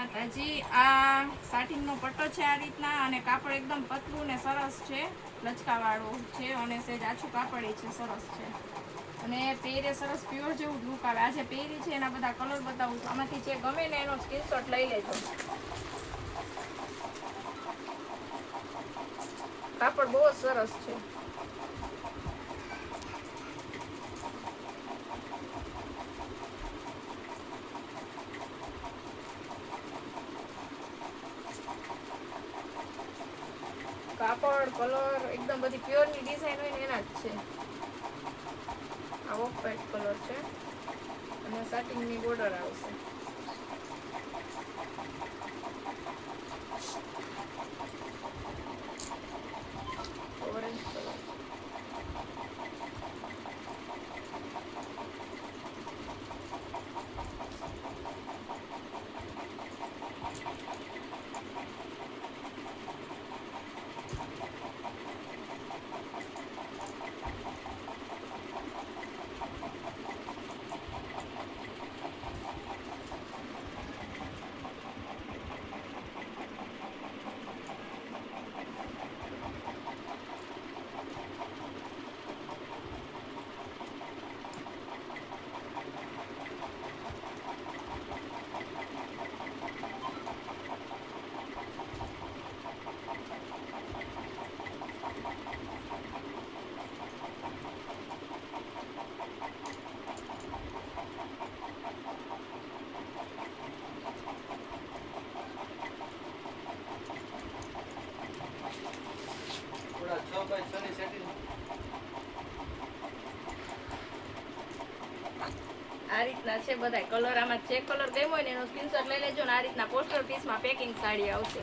માતાજી. આ સાટીનનો પટ્ટો છે આ રીતના, અને કાપડ એકદમ પતલું ને સરસ છે, લચકાવાળું છે, અને સેજ આછું કાપડ છે, સરસ છે, અને પહેરે સરસ પ્યોર જેવું લુક આવે. આજે પહેરી છે એના બધા કલર બતાવું છું. આમાંથી જે ગમે ને એનો સ્ક્રીનશોટ લઈ લેજો. કાપડ બહુ જ સરસ છે. કાપડ કલર એકદમ બધી પ્યોરની ડિઝાઇન હોય ને એના જ છે. આ ઓફ વ્હાઈટ કલર છે અને સાટિનની બોર્ડર આવશે. Orange colour. આ રીતના છે બધા કલર. આમાં જે કલર ગમ્યો હોય ને એનો સ્ક્રીનશોટ લઈ લેજો ને આ રીતના પોસ્ટર પીસમાં પેકિંગ સાડી આવશે.